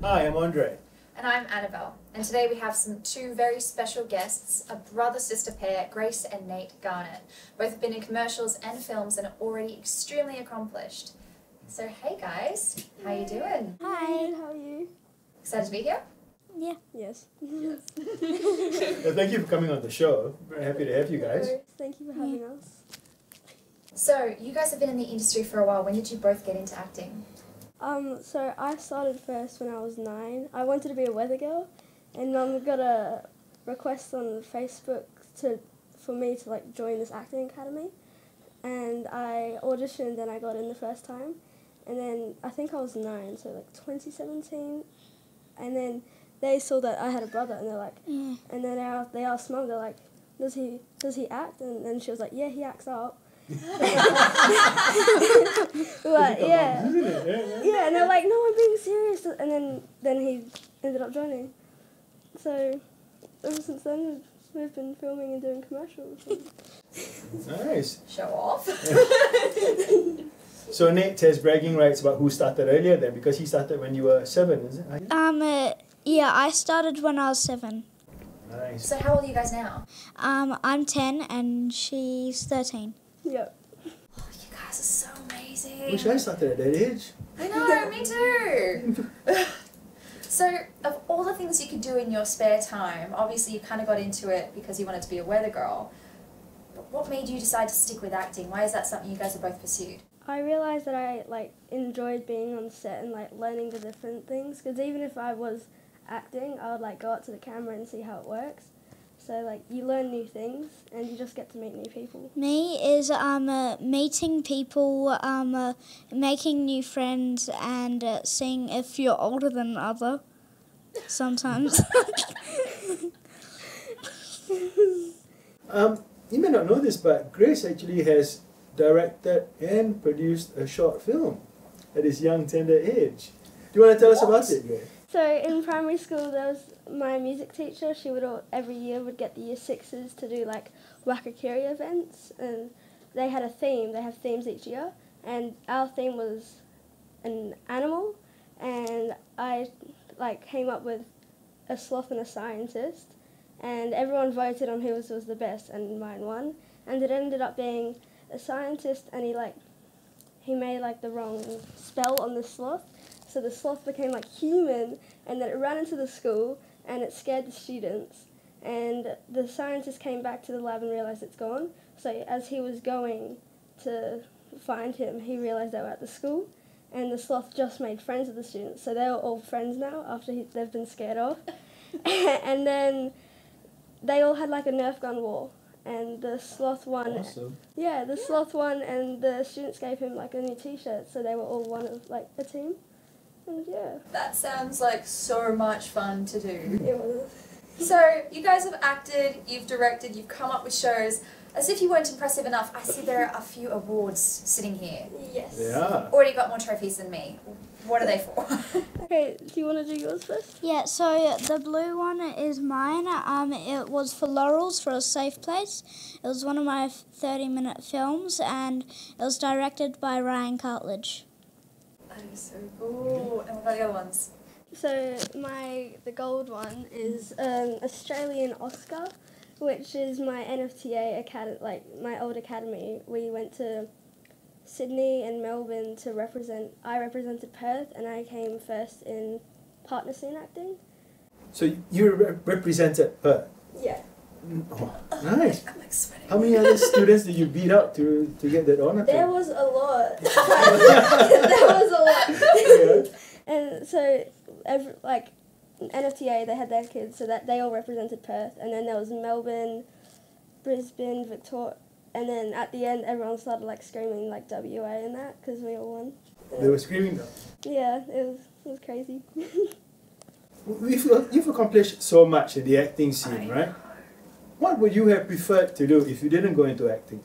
Hi, I'm Andre. And I'm Annabelle, and today we have two very special guests, a brother-sister pair, Grace and Nate Garnett. Both have been in commercials and films and are already extremely accomplished. So hey guys, how you doing? Hi. How are you? Excited to be here? Yeah. Yes. Well, thank you for coming on the show. Very happy to have you guys. Thank you for having us. So, you guys have been in the industry for a while. When did you both get into acting? So I started first when I was 9. I wanted to be a weather girl, and Mum got a request on Facebook for me to like join this acting academy, and I auditioned and I got in the first time, and then I think I was 9, so like 2017, and then they saw that I had a brother, and they're like, and then they asked Mum, they're like, does he act? And then she was like, yeah, he acts out. But yeah, and they're like, no, I'm being serious, and then he ended up joining. So ever since then, we've been filming and doing commercials. Nice. Show off. So Nate has bragging rights about who started earlier then, because he started when you were 7, is it? Yeah, I started when I was 7. Nice. So how old are you guys now? I'm 10 and she's 13. Yep. Oh, you guys are so amazing. Wish I started at that age. I know, me too. So, of all the things you could do in your spare time, obviously you kind of got into it because you wanted to be a weather girl. But what made you decide to stick with acting? Why is that something you guys have both pursued? I realised that I enjoyed being on set and learning the different things, because even if I was acting, I would go up to the camera and see how it works. So you learn new things and you just get to meet new people. Me is meeting people, making new friends, and seeing if you're older than other. Sometimes. You may not know this, but Grace actually has directed and produced a short film at his young, tender age. Do you want to tell us about it, Grace? So in primary school, there was my music teacher. She would every year would get the year 6s to do Wakakiri events, and they had a theme. They have themes each year, and our theme was an animal, and I came up with a sloth and a scientist, and everyone voted on whose was the best, and mine won. And it ended up being a scientist, and he made the wrong spell on the sloth. So the sloth became human, and then it ran into the school, and it scared the students. And the scientist came back to the lab and realised it's gone. So as he was going to find him, he realised they were at the school, and the sloth just made friends with the students. So they're all friends now after they've been scared off. And then they all had a Nerf gun war, and the sloth won. Awesome. Yeah, the sloth won, and the students gave him a new T-shirt, so they were all one of a team. And yeah. That sounds like so much fun to do. It was. So, you guys have acted, you've directed, you've come up with shows. As if you weren't impressive enough, I see there are a few awards sitting here. Yes. They are. Already got more trophies than me. What are they for? Okay, do you want to do yours first? Yeah, so the blue one is mine. It was for Laurels, for A Safe Place. It was one of my 30-minute films, and it was directed by Ryan Cartledge. That is so cool. And what about the other ones? So the gold one is Australian Oscar, which is my NFTA academy, my old academy. We went to Sydney and Melbourne to represent. I represented Perth, and I came first in partner scene acting. So you represented Perth? Yeah. Oh, nice. I'm sweating. How many other students did you beat out to get that honor? There was a lot. There was a lot. Yeah. And so, NFTA, they had their kids, so that they all represented Perth. And then there was Melbourne, Brisbane, Victoria, and then at the end, everyone started screaming WA and that, because we all won. They were screaming though. Yeah, it was crazy. You've accomplished so much in the acting scene, right? What would you have preferred to do if you didn't go into acting?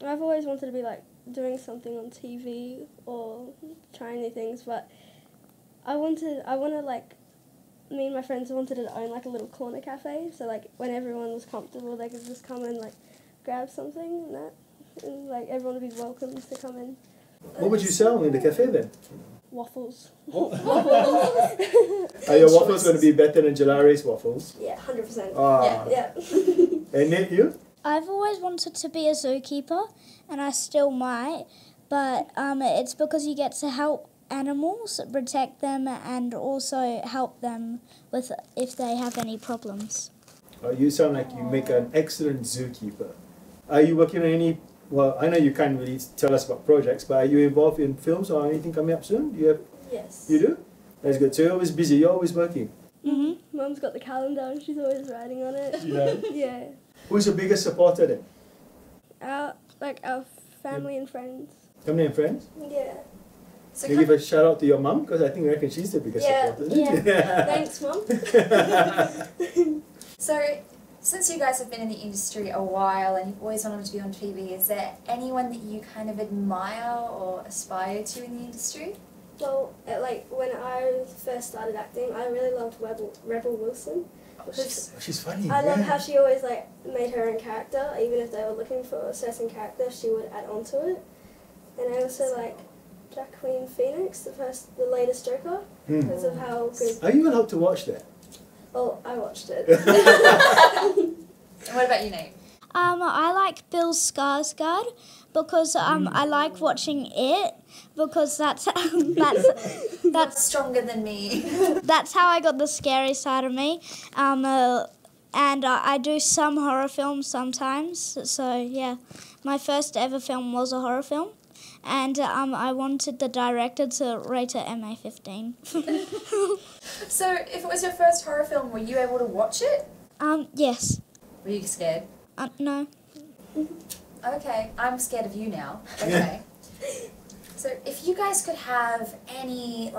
I've always wanted to be doing something on TV or trying new things, but me and my friends wanted to own a little corner cafe, so when everyone was comfortable, they could just come and grab something and that, and everyone would be welcome to come in. What would you sell in the cafe then? Waffles. Are your waffles going to be better than Gelari's waffles? Yeah, 100%. Ah. Yeah. And Nate, you? I've always wanted to be a zookeeper, and I still might, but it's because you get to help animals, protect them, and also help them with if they have any problems. You sound like you make an excellent zookeeper. Are you working on any, well, I know you can't really tell us about projects, but are you involved in films or anything coming up soon? Do you have? Yes. You do? That's good. So you're always busy, you're always working. Mm-hmm. Mum's got the calendar and she's always writing on it. Yeah. Yeah. Who's your biggest supporter then? Our family and friends. Family and friends? Yeah. So Can you give a shout out to your mum? Because I think I reckon she's the biggest supporter. Yeah. Thanks, Mum. So, since you guys have been in the industry a while and you've always wanted to be on TV, is there anyone that you kind of admire or aspire to in the industry? Well, when I first started acting, I really loved Rebel Wilson. She's funny. I love how she always made her own character, even if they were looking for a certain character, she would add on to it. And I also like Jacqueline Phoenix, the latest Joker, because of how good. Are you allowed to watch that? Well, I watched it. And what about you, Nate? I like Bill Skarsgård because I like watching it because that's Stronger than me. that's how I got the scary side of me. And I do some horror films sometimes. So yeah, my first ever film was a horror film, and I wanted the director to rate it MA15. So, if it was your first horror film, were you able to watch it? Yes. Were you scared? No. Okay, I'm scared of you now. Okay. So, if you guys could have any,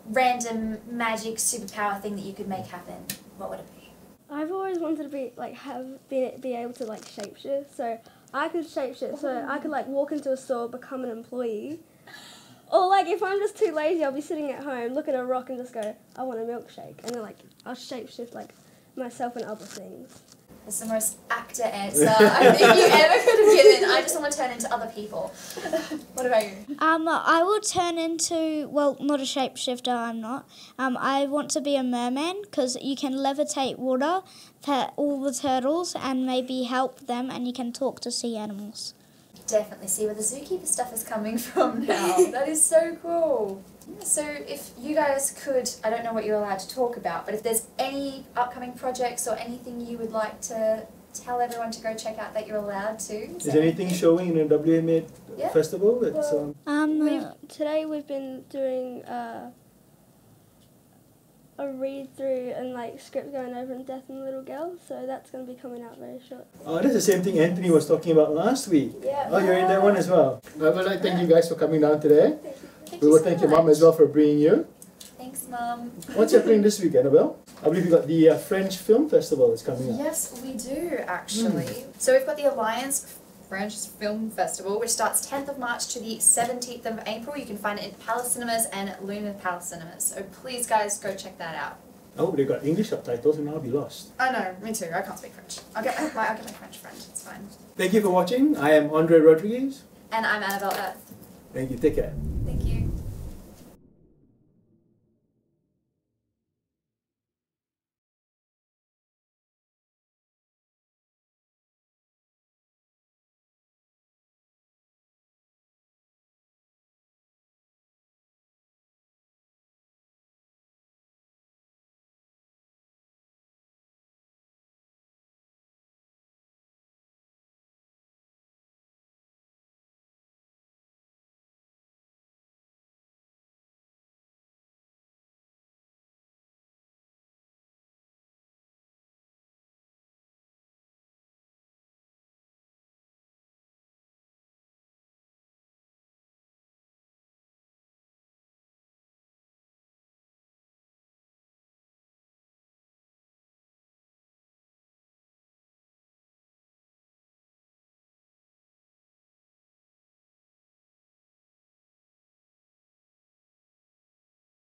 random magic superpower thing that you could make happen, what would it be? I've always wanted to be able to shapeshift. So I could shapeshift. So I could walk into a store, become an employee. Or if I'm just too lazy, I'll be sitting at home, look at a rock and just go, I want a milkshake. And then I'll shapeshift myself and other things. That's the most actor answer I think you ever could have given. I just want to turn into other people. What about you? I will turn into, well, not a shapeshifter, I'm not. I want to be a merman because you can levitate water, pet all the turtles, and maybe help them, and you can talk to sea animals. Definitely see where the zookeeper stuff is coming from now. That is so cool. So if you guys could, I don't know what you're allowed to talk about, but if there's any upcoming projects or anything you would like to tell everyone to go check out that you're allowed to. Is there anything showing in the WMA festival? Today we've been doing a read through and script going over in Death and the Little Girl, so that's going to be coming out very short. Oh, that's the same thing Anthony was talking about last week. Yeah. Oh, you're in that one as well. I would like to thank you guys for coming down today. We will thank your mum as well. well for bringing you. Thanks, Mum. What's happening this week, Annabelle? I believe we've got the French Film Festival that's coming up. Yes, we do, actually. So we've got the Alliance French Film Festival, which starts 10th of March to the 17th of April. You can find it in Palace Cinemas and Lunar Palace Cinemas. So please, guys, go check that out. Oh, they've got English subtitles and I'll be lost. Oh no, me too. I can't speak French. I'll get my French friend. It's fine. Thank you for watching. I am Andre Rodriguez. And I'm Annabelle Earth. Thank you. Take care. Thank you.